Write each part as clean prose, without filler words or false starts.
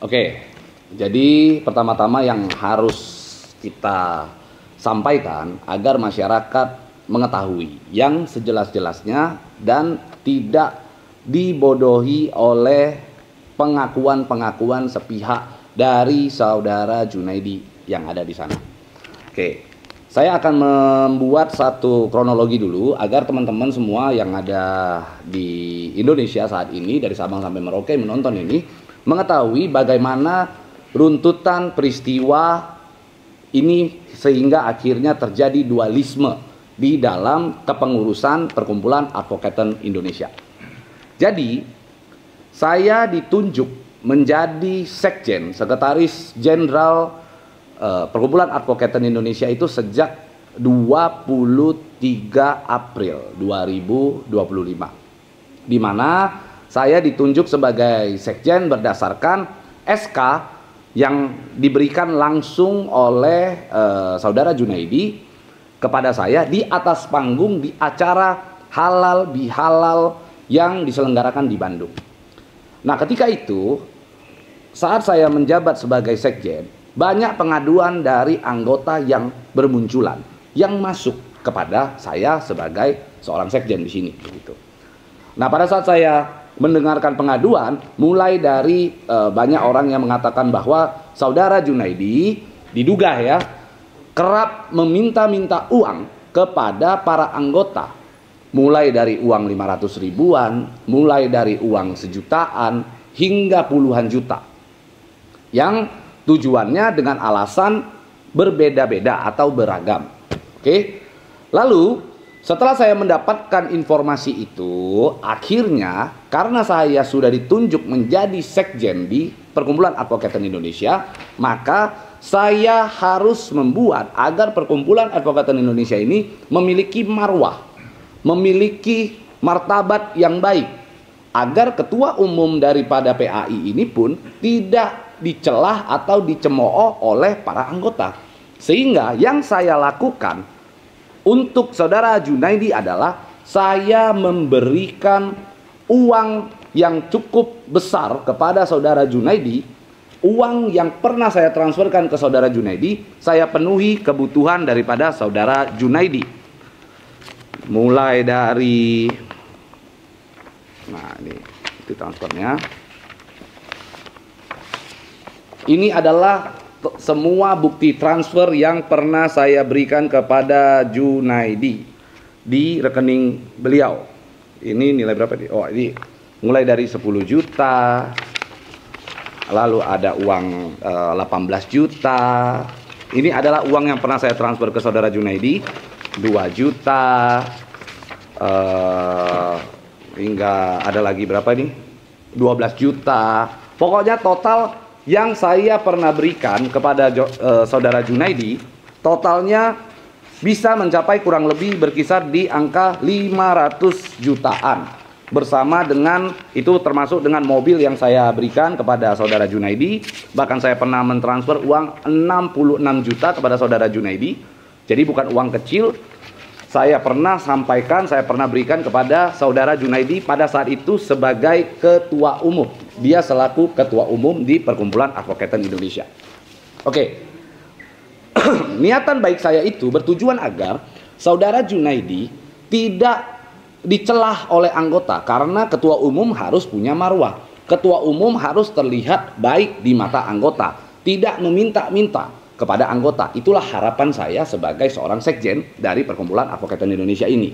Oke, jadi pertama-tama yang harus kita sampaikan agar masyarakat mengetahui yang sejelas-jelasnya dan tidak dibodohi oleh pengakuan-pengakuan sepihak dari saudara Junaidi yang ada di sana. Oke, saya akan membuat satu kronologi dulu agar teman-teman semua yang ada di Indonesia saat ini dari Sabang sampai Merauke menonton ini mengetahui bagaimana runtutan peristiwa ini sehingga akhirnya terjadi dualisme di dalam kepengurusan Perkumpulan Advokaten Indonesia. Jadi, saya ditunjuk menjadi Sekjen, Sekretaris Jenderal Perkumpulan Advokaten Indonesia itu sejak 23 April 2025. Di mana saya ditunjuk sebagai Sekjen berdasarkan SK yang diberikan langsung oleh saudara Junaidi kepada saya di atas panggung di acara halal bihalal yang diselenggarakan di Bandung. Nah, ketika itu saat saya menjabat sebagai Sekjen, banyak pengaduan dari anggota yang bermunculan yang masuk kepada saya sebagai seorang Sekjen di sini begitu. Nah, pada saat saya mendengarkan pengaduan, mulai dari banyak orang yang mengatakan bahwa saudara Junaidi diduga ya kerap meminta-minta uang kepada para anggota, mulai dari uang 500 ribuan, mulai dari uang sejutaan hingga puluhan juta, yang tujuannya dengan alasan berbeda-beda atau beragam. Oke, lalu setelah saya mendapatkan informasi itu, akhirnya karena saya sudah ditunjuk menjadi Sekjen di Perkumpulan Advokaten Indonesia, maka saya harus membuat agar Perkumpulan Advokaten Indonesia ini memiliki marwah, memiliki martabat yang baik, agar ketua umum daripada PAI ini pun tidak dicelah atau dicemooh oleh para anggota. Sehingga yang saya lakukan untuk saudara Junaidi adalah saya memberikan uang yang cukup besar kepada saudara Junaidi. Uang yang pernah saya transferkan ke saudara Junaidi, saya penuhi kebutuhan daripada saudara Junaidi. Mulai dari, nah ini itu transfernya. Ini adalah semua bukti transfer yang pernah saya berikan kepada Junaidi di rekening beliau. Ini nilai berapa nih? Oh, ini mulai dari 10 juta, lalu ada uang 18 juta. Ini adalah uang yang pernah saya transfer ke saudara Junaidi, 2 juta, hingga ada lagi berapa nih? 12 juta. Pokoknya total yang saya pernah berikan kepada saudara Junaidi totalnya bisa mencapai kurang lebih berkisar di angka 500 jutaan, bersama dengan itu termasuk dengan mobil yang saya berikan kepada saudara Junaidi. Bahkan saya pernah mentransfer uang 66 juta kepada saudara Junaidi. Jadi bukan uang kecil. Saya pernah sampaikan, saya pernah berikan kepada saudara Junaidi pada saat itu sebagai ketua umum. Dia selaku ketua umum di Perkumpulan Advokaten Indonesia. Oke. Niatan baik saya itu bertujuan agar saudara Junaidi tidak dicelah oleh anggota, karena ketua umum harus punya marwah. Ketua umum harus terlihat baik di mata anggota, tidak meminta-minta kepada anggota. Itulah harapan saya sebagai seorang Sekjen dari Perkumpulan Advokaten Indonesia ini.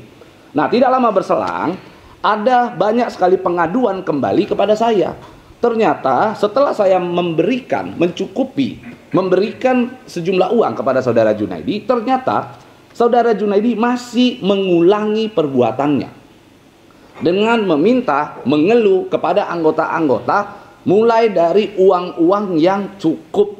Nah, tidak lama berselang, ada banyak sekali pengaduan kembali kepada saya. Ternyata setelah saya memberikan sejumlah uang kepada saudara Junaidi, ternyata saudara Junaidi masih mengulangi perbuatannya dengan meminta, mengeluh kepada anggota-anggota, mulai dari uang-uang yang cukup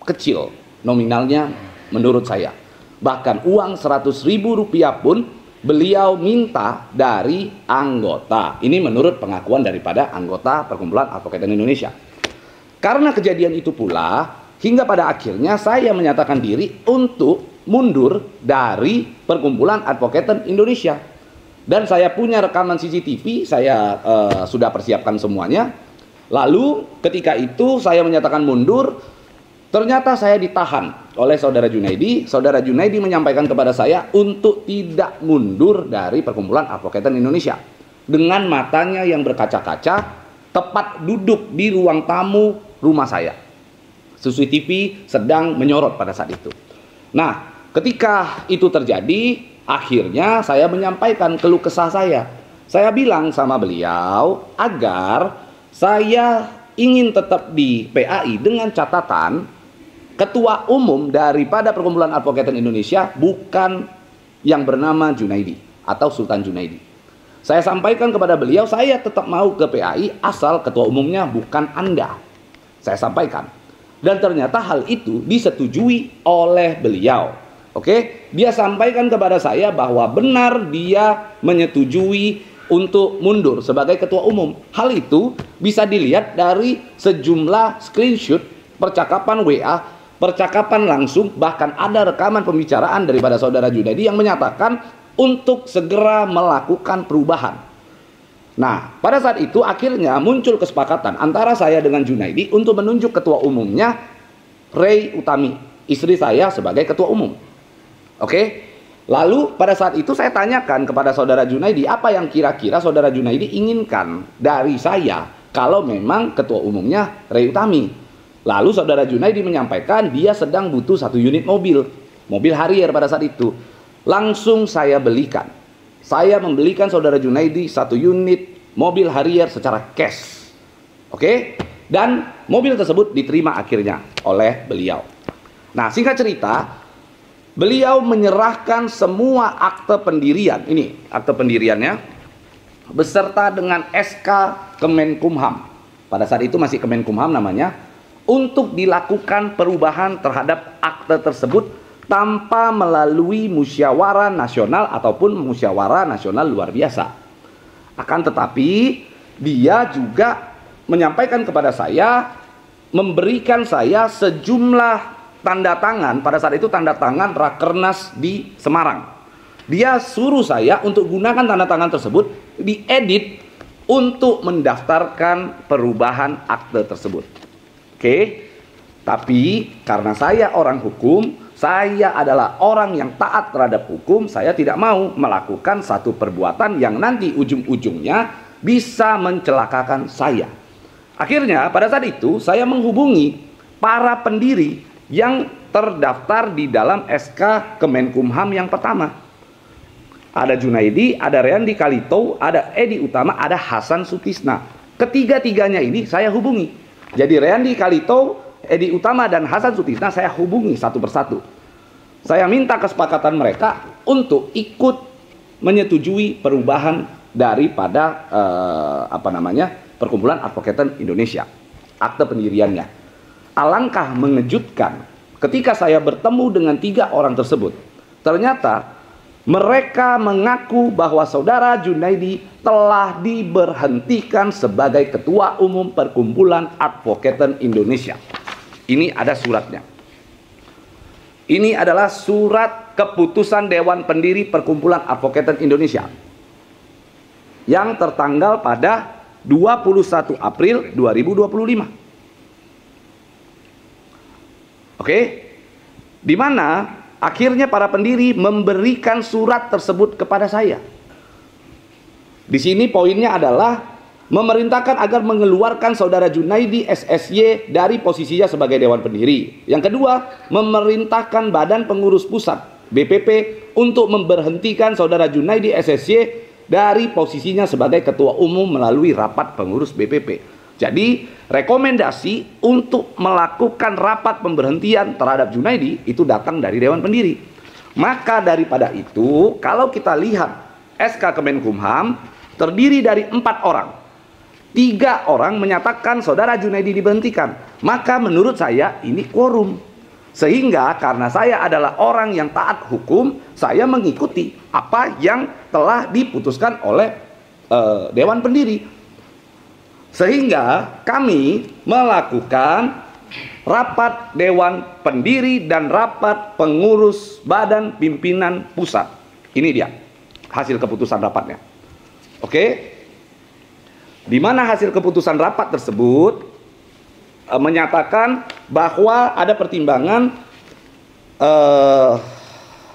kecil nominalnya menurut saya. Bahkan uang 100.000 rupiah pun beliau minta dari anggota. Ini menurut pengakuan daripada anggota Perkumpulan Advokaten Indonesia. Karena kejadian itu pula, hingga pada akhirnya saya menyatakan diri untuk mundur dari Perkumpulan Advokaten Indonesia. Dan saya punya rekaman CCTV, saya sudah persiapkan semuanya. Lalu ketika itu saya menyatakan mundur, ternyata saya ditahan oleh saudara Junaidi. Saudara Junaidi menyampaikan kepada saya untuk tidak mundur dari Perkumpulan Advokat Indonesia. Dengan matanya yang berkaca-kaca, tepat duduk di ruang tamu rumah saya. CCTV sedang menyorot pada saat itu. Nah, ketika itu terjadi, akhirnya saya menyampaikan keluh kesah saya. Saya bilang sama beliau agar saya ingin tetap di PAI dengan catatan ketua umum daripada Perkumpulan Advokat Indonesia bukan yang bernama Junaidi atau Sultan Junaidi. Saya sampaikan kepada beliau, saya tetap mau ke PAI asal ketua umumnya bukan Anda. Saya sampaikan. Dan ternyata hal itu disetujui oleh beliau. Oke, dia sampaikan kepada saya bahwa benar dia menyetujui untuk mundur sebagai ketua umum. Hal itu bisa dilihat dari sejumlah screenshot percakapan WA, percakapan langsung, bahkan ada rekaman pembicaraan daripada saudara Junaidi yang menyatakan untuk segera melakukan perubahan. Nah, pada saat itu akhirnya muncul kesepakatan antara saya dengan Junaidi untuk menunjuk ketua umumnya Rey Utami, istri saya sebagai ketua umum. Oke? Lalu pada saat itu saya tanyakan kepada saudara Junaidi apa yang kira-kira saudara Junaidi inginkan dari saya kalau memang ketua umumnya Rey Utami. Lalu saudara Junaidi menyampaikan dia sedang butuh 1 unit mobil Harrier pada saat itu. Langsung saya belikan. Saya membelikan saudara Junaidi 1 unit mobil Harrier secara cash. Oke? Dan mobil tersebut diterima akhirnya oleh beliau. Nah, singkat cerita, beliau menyerahkan semua akte pendirian, ini akte pendiriannya, beserta dengan SK Kemenkumham. Pada saat itu masih Kemenkumham namanya, untuk dilakukan perubahan terhadap akte tersebut tanpa melalui musyawarah nasional ataupun musyawarah nasional luar biasa. Akan tetapi, dia juga menyampaikan kepada saya, memberikan saya sejumlah tanda tangan. Pada saat itu tanda tangan Rakernas di Semarang. Dia suruh saya untuk gunakan tanda tangan tersebut diedit untuk mendaftarkan perubahan akte tersebut. Oke? Tapi karena saya orang hukum, saya adalah orang yang taat terhadap hukum, saya tidak mau melakukan satu perbuatan yang nanti ujung-ujungnya bisa mencelakakan saya. Akhirnya pada saat itu saya menghubungi para pendiri yang terdaftar di dalam SK Kemenkumham yang pertama. Ada Junaidi, ada Reandi Kalito, ada Edi Utama, ada Hasan Sutisna. Ketiga-tiganya ini saya hubungi. Jadi Reandi Kalito, Edi Utama, dan Hasan Sutisna saya hubungi satu persatu. Saya minta kesepakatan mereka untuk ikut menyetujui perubahan daripada Perkumpulan Advokat Indonesia, akte pendiriannya. Alangkah mengejutkan ketika saya bertemu dengan 3 orang tersebut. Ternyata mereka mengaku bahwa saudara Junaidi telah diberhentikan sebagai ketua umum Perkumpulan Advokat Indonesia. Ini ada suratnya. Ini adalah surat keputusan Dewan Pendiri Perkumpulan Advokat Indonesia yang tertanggal pada 21 April 2025. Oke, di mana akhirnya para pendiri memberikan surat tersebut kepada saya. Di sini poinnya adalah memerintahkan agar mengeluarkan saudara Junaidi SSY dari posisinya sebagai Dewan Pendiri. Yang kedua, memerintahkan Badan Pengurus Pusat BPP untuk memberhentikan saudara Junaidi SSY dari posisinya sebagai ketua umum melalui rapat pengurus BPP. Jadi rekomendasi untuk melakukan rapat pemberhentian terhadap Junaidi itu datang dari Dewan Pendiri. Maka daripada itu, kalau kita lihat SK Kemenkumham terdiri dari 4 orang. 3 orang menyatakan saudara Junaidi diberhentikan. Maka menurut saya ini quorum. Sehingga karena saya adalah orang yang taat hukum, saya mengikuti apa yang telah diputuskan oleh Dewan Pendiri. Sehingga kami melakukan rapat Dewan Pendiri dan rapat pengurus Badan Pimpinan Pusat. Ini dia hasil keputusan rapatnya. Oke. di mana hasil keputusan rapat tersebut menyatakan bahwa ada pertimbangan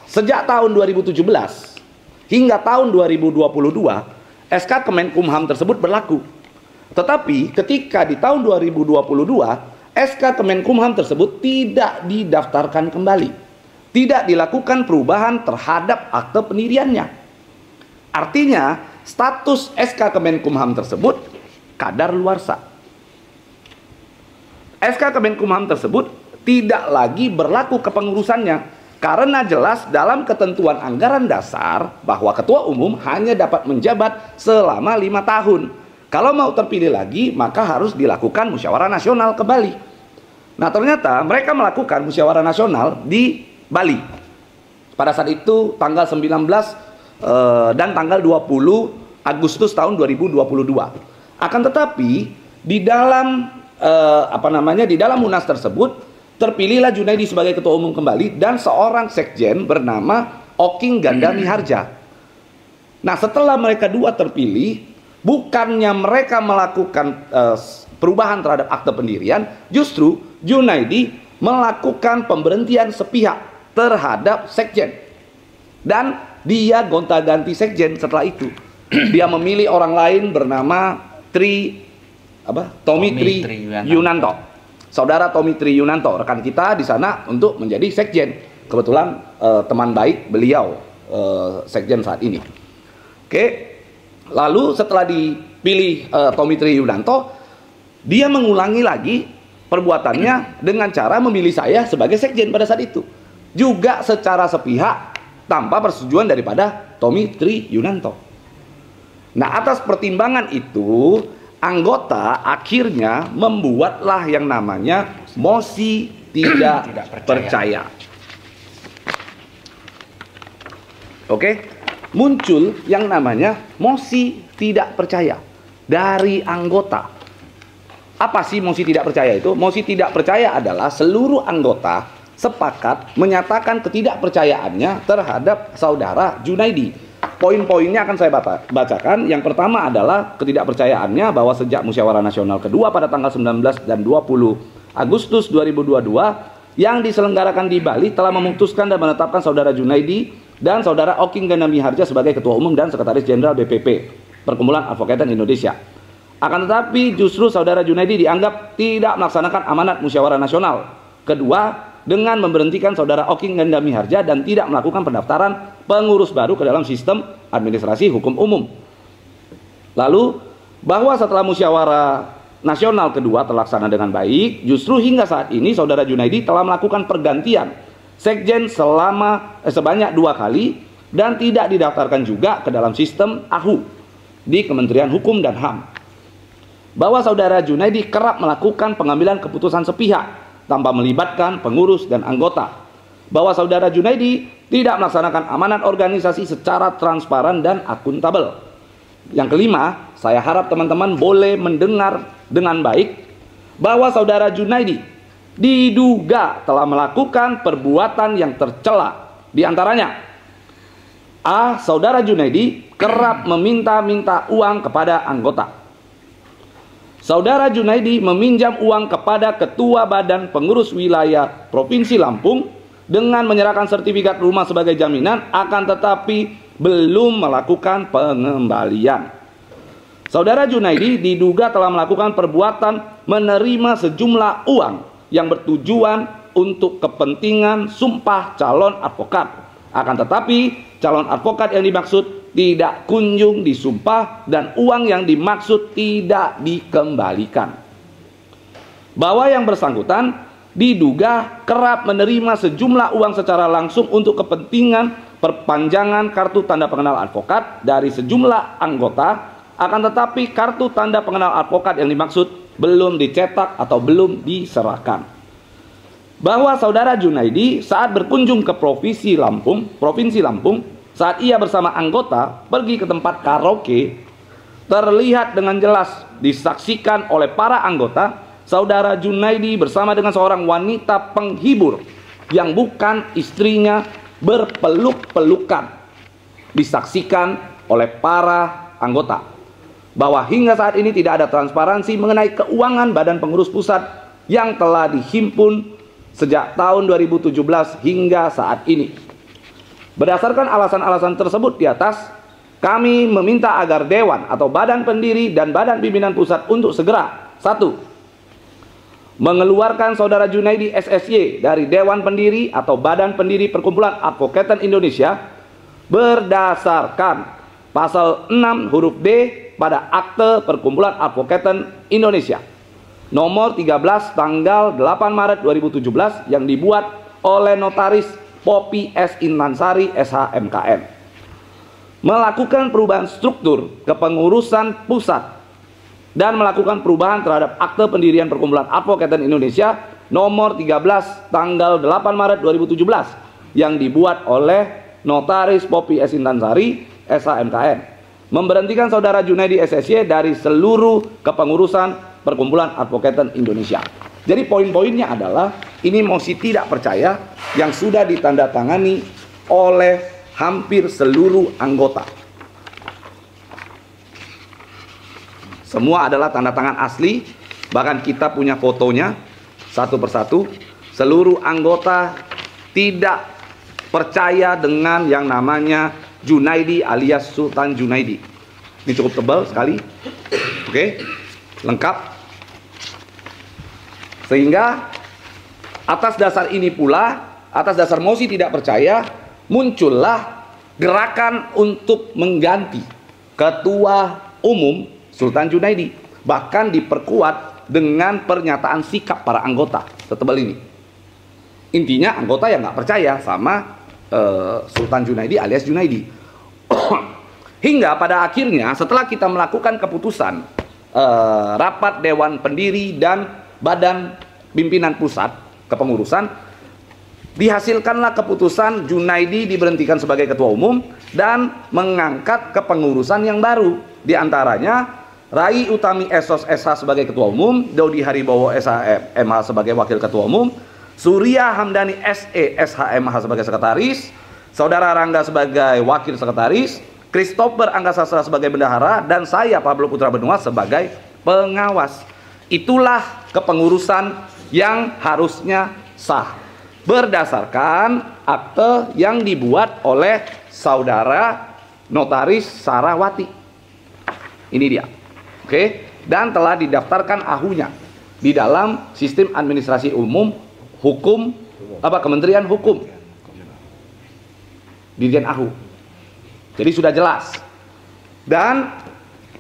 sejak tahun 2017 hingga tahun 2022 SK Kemenkumham tersebut berlaku. Tetapi ketika di tahun 2022 SK Kemenkumham tersebut tidak didaftarkan kembali, tidak dilakukan perubahan terhadap akte pendiriannya. Artinya status SK Kemenkumham tersebut kadaluarsa. SK Kemenkumham tersebut tidak lagi berlaku kepengurusannya karena jelas dalam ketentuan anggaran dasar bahwa ketua umum hanya dapat menjabat selama 5 tahun. Kalau mau terpilih lagi maka harus dilakukan musyawarah nasional kembali. Nah, ternyata mereka melakukan musyawarah nasional di Bali pada saat itu tanggal 19 dan tanggal 20 Agustus tahun 2022. Akan tetapi di dalam di dalam Munas tersebut terpilihlah Junaidi sebagai ketua umum kembali dan seorang sekjen bernama Oking Gandami Harja. Nah, setelah mereka dua terpilih, bukannya mereka melakukan perubahan terhadap akte pendirian, justru Junaidi melakukan pemberhentian sepihak terhadap sekjen. Dan dia gonta-ganti sekjen setelah itu. Dia memilih orang lain bernama Tommy Tri Yunanto. Saudara Tommy Tri Yunanto, rekan kita di sana untuk menjadi sekjen. Kebetulan teman baik beliau sekjen saat ini. Oke. Lalu setelah dipilih Tommy Tri Yunanto, dia mengulangi lagi perbuatannya dengan cara memilih saya sebagai sekjen pada saat itu. Juga secara sepihak tanpa persetujuan daripada Tommy Tri Yunanto. Nah, atas pertimbangan itu, anggota akhirnya membuatlah yang namanya mosi tidak percaya. Oke, muncul yang namanya mosi tidak percaya dari anggota. Apa sih mosi tidak percaya itu? Mosi tidak percaya adalah seluruh anggota sepakat menyatakan ketidakpercayaannya terhadap saudara Junaidi. Poin-poinnya akan saya bacakan. Yang pertama adalah ketidakpercayaannya bahwa sejak musyawarah nasional kedua pada tanggal 19 dan 20 Agustus 2022 yang diselenggarakan di Bali telah memutuskan dan menetapkan saudara Junaidi dan saudara Oking Gandami Harja sebagai ketua umum dan sekretaris jenderal BPP, Perkumpulan Advokat Indonesia. Akan tetapi justru saudara Junaidi dianggap tidak melaksanakan amanat musyawarah nasional kedua dengan memberhentikan saudara Oking Gandami Harja dan tidak melakukan pendaftaran pengurus baru ke dalam sistem administrasi hukum umum. Lalu bahwa setelah musyawarah nasional kedua terlaksana dengan baik, justru hingga saat ini saudara Junaidi telah melakukan pergantian sekjen sebanyak 2 kali dan tidak didaftarkan juga ke dalam sistem AHU di Kementerian Hukum dan HAM. Bahwa saudara Junaidi kerap melakukan pengambilan keputusan sepihak tanpa melibatkan pengurus dan anggota. Bahwa saudara Junaidi tidak melaksanakan amanat organisasi secara transparan dan akuntabel. Yang kelima, saya harap teman-teman boleh mendengar dengan baik bahwa saudara Junaidi diduga telah melakukan perbuatan yang tercela. Di antaranya, A. Saudara Junaidi kerap meminta-minta uang kepada anggota. Saudara Junaidi meminjam uang kepada Ketua Badan Pengurus Wilayah Provinsi Lampung dengan menyerahkan sertifikat rumah sebagai jaminan, akan tetapi belum melakukan pengembalian. Saudara Junaidi diduga telah melakukan perbuatan menerima sejumlah uang yang bertujuan untuk kepentingan sumpah calon advokat. Akan tetapi calon advokat yang dimaksud tidak kunjung disumpah dan uang yang dimaksud tidak dikembalikan. Bahwa yang bersangkutan diduga kerap menerima sejumlah uang secara langsung untuk kepentingan perpanjangan kartu tanda pengenal advokat dari sejumlah anggota, akan tetapi kartu tanda pengenal advokat yang dimaksud belum dicetak atau belum diserahkan. Bahwa saudara Junaidi saat berkunjung ke Provinsi Lampung, saat ia bersama anggota pergi ke tempat karaoke, terlihat dengan jelas disaksikan oleh para anggota saudara Junaidi bersama dengan seorang wanita penghibur yang bukan istrinya berpeluk-pelukan. Disaksikan oleh para anggota. bahwa hingga saat ini tidak ada transparansi mengenai keuangan Badan Pengurus Pusat yang telah dihimpun sejak tahun 2017 hingga saat ini. Berdasarkan alasan-alasan tersebut di atas, kami meminta agar Dewan atau Badan Pendiri dan Badan Pimpinan Pusat untuk segera: 1. Mengeluarkan Saudara Junaidi SSY dari Dewan Pendiri atau Badan Pendiri Perkumpulan Advokaten Indonesia berdasarkan pasal 6 huruf D pada Akte Perkumpulan Advokaten Indonesia nomor 13 tanggal 8 Maret 2017 yang dibuat oleh Notaris Poppy S. Intansari SH.MKM. Melakukan perubahan struktur kepengurusan pusat dan melakukan perubahan terhadap Akte Pendirian Perkumpulan Advokaten Indonesia nomor 13 tanggal 8 Maret 2017 yang dibuat oleh Notaris Poppy S. Intansari SH.MKM. Memberhentikan Saudara Junaidi SSY dari seluruh kepengurusan Perkumpulan Advokaten Indonesia. Jadi poin-poinnya adalah ini mosi tidak percaya yang sudah ditandatangani oleh hampir seluruh anggota. Semua adalah tanda tangan asli, bahkan kita punya fotonya satu persatu. Seluruh anggota tidak percaya dengan yang namanya Junaidi alias Sultan Junaidi. Ini cukup tebal sekali, oke, lengkap. Sehingga atas dasar ini pula, atas dasar mosi tidak percaya, muncullah gerakan untuk mengganti Ketua Umum Sultan Junaidi, bahkan diperkuat dengan pernyataan sikap para anggota setebal ini. Intinya anggota yang nggak percaya sama Sultan Junaidi alias Junaidi. Hingga pada akhirnya setelah kita melakukan keputusan rapat Dewan Pendiri dan Badan Pimpinan Pusat Kepengurusan, dihasilkanlah keputusan Junaidi diberhentikan sebagai Ketua Umum dan mengangkat kepengurusan yang baru. Di antaranya Rai Utami Esos SH sebagai Ketua Umum, Dodi Haribowo SH MH sebagai Wakil Ketua Umum, Surya Hamdani SE SH MH sebagai Sekretaris, Saudara Rangga sebagai Wakil Sekretaris, Christopher Angga Sastra sebagai Bendahara, dan saya Pablo Putra Benua sebagai pengawas. Itulah kepengurusan yang harusnya sah berdasarkan akte yang dibuat oleh Saudara Notaris Sarawati. Ini dia. Oke, dan telah didaftarkan ahunya di dalam Sistem Administrasi Umum Hukum Kementerian Hukum, Dirjen Ahu. Jadi sudah jelas. Dan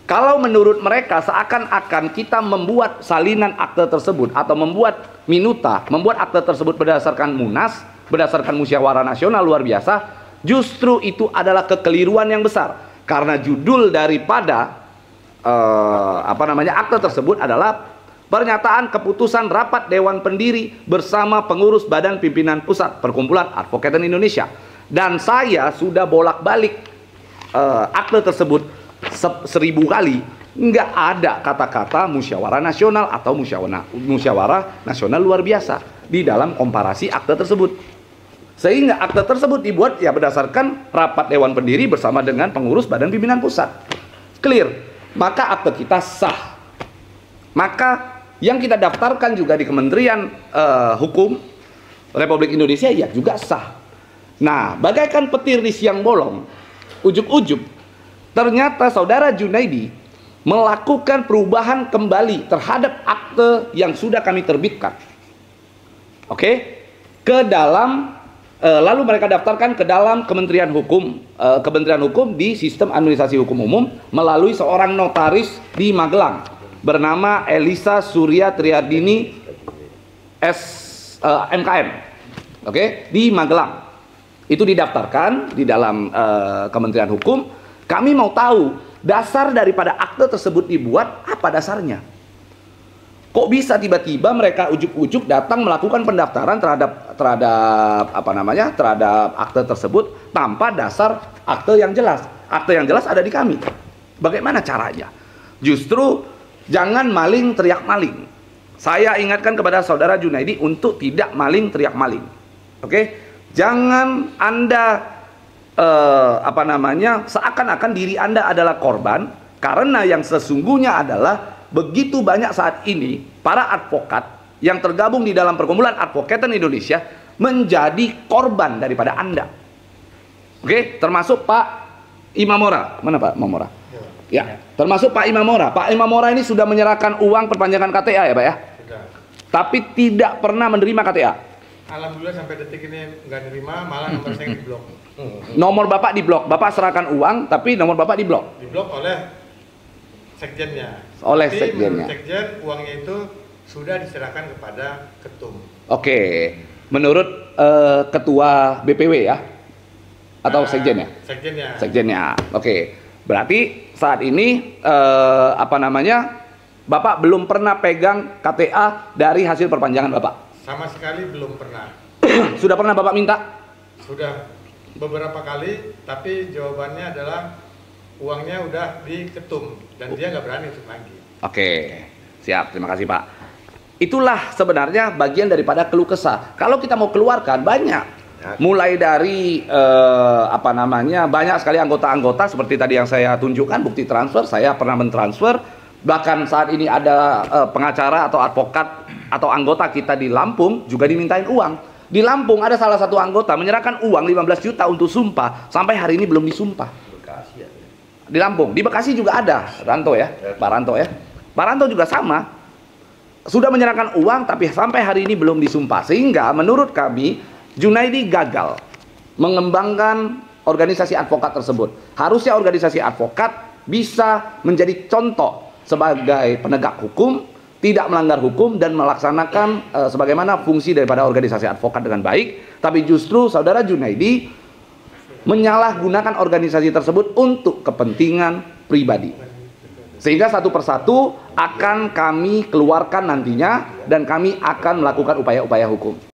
kalau menurut mereka seakan-akan kita membuat salinan akte tersebut atau membuat minuta, membuat akte tersebut berdasarkan munas, berdasarkan musyawarah nasional luar biasa, justru itu adalah kekeliruan yang besar. Karena judul daripada akte tersebut adalah pernyataan keputusan rapat Dewan Pendiri bersama pengurus Badan Pimpinan Pusat Perkumpulan Advokaten Indonesia. Dan saya sudah bolak-balik akte tersebut 1000 kali, nggak ada kata-kata musyawarah nasional atau musyawarah nasional luar biasa di dalam komparasi akte tersebut. Sehingga akte tersebut dibuat ya berdasarkan rapat Dewan Pendiri bersama dengan pengurus Badan Pimpinan Pusat. Clear. Maka akte kita sah. Maka yang kita daftarkan juga di Kementerian Hukum Republik Indonesia ya juga sah. Nah, bagaikan petir di siang bolong, ujug-ujug ternyata Saudara Junaidi melakukan perubahan kembali terhadap akte yang sudah kami terbitkan. Oke? Ke dalam lalu mereka daftarkan ke dalam Kementerian Hukum, di Sistem Administrasi Hukum Umum melalui seorang notaris di Magelang bernama Elisa Surya Triardini MKM. Oke, di Magelang. Itu didaftarkan di dalam Kementerian Hukum. Kami mau tahu dasar daripada akte tersebut dibuat, apa dasarnya? Kok bisa tiba-tiba mereka ujuk-ujuk datang melakukan pendaftaran terhadap akte tersebut tanpa dasar akte yang jelas. Akte yang jelas ada di kami. Bagaimana caranya? Justru jangan maling teriak maling. Saya ingatkan kepada Saudara Junaidi untuk tidak maling teriak maling. Oke? Jangan Anda seakan-akan diri Anda adalah korban Karena yang sesungguhnya adalah begitu banyak saat ini para advokat yang tergabung di dalam Perkumpulan Advokatan Indonesia menjadi korban daripada Anda. Oke, termasuk Pak Imamora. Mana Pak Imamora? Ya, termasuk Pak Imamora. Pak Imamora ini sudah menyerahkan uang perpanjangan KTA ya Pak ya? Sudah. Tapi tidak pernah menerima KTA. Alhamdulillah sampai detik ini nggak nerima, malah nomor saya diblok. Nomor Bapak diblok. Bapak serahkan uang, tapi nomor Bapak diblok. Diblok oleh sekjennya. Oleh Tapi sekjennya. menurut sekjen uangnya itu sudah diserahkan kepada ketum. Oke, menurut ketua BPW ya? Atau sekjennya? Sekjennya. Sekjennya. Oke. Berarti saat ini Bapak belum pernah pegang KTA dari hasil perpanjangan Bapak? Sama sekali belum pernah. Sudah pernah Bapak minta? Sudah beberapa kali, tapi jawabannya adalah uangnya udah di ketum dan dia nggak berani untuk lagi. Oke, siap. Terima kasih Pak. Itulah sebenarnya bagian daripada keluh kesah. Kalau kita mau keluarkan banyak, mulai dari banyak sekali anggota-anggota seperti tadi yang saya tunjukkan bukti transfer. Saya pernah mentransfer. Bahkan saat ini ada pengacara atau advokat atau anggota kita di Lampung juga dimintain uang. Di Lampung ada salah satu anggota menyerahkan uang 15 juta untuk sumpah, sampai hari ini belum disumpah. Di Lampung, di Bekasi juga ada Ranto ya, Pak Ranto ya. Pak Ranto juga sama, sudah menyerahkan uang tapi sampai hari ini belum disumpah. Sehingga menurut kami Junaidi gagal mengembangkan organisasi advokat tersebut. Harusnya organisasi advokat bisa menjadi contoh sebagai penegak hukum, tidak melanggar hukum dan melaksanakan sebagaimana fungsi daripada organisasi advokat dengan baik. Tapi justru saudara Junaidi menyalahgunakan organisasi tersebut untuk kepentingan pribadi. Sehingga satu persatu akan kami keluarkan nantinya dan kami akan melakukan upaya-upaya hukum.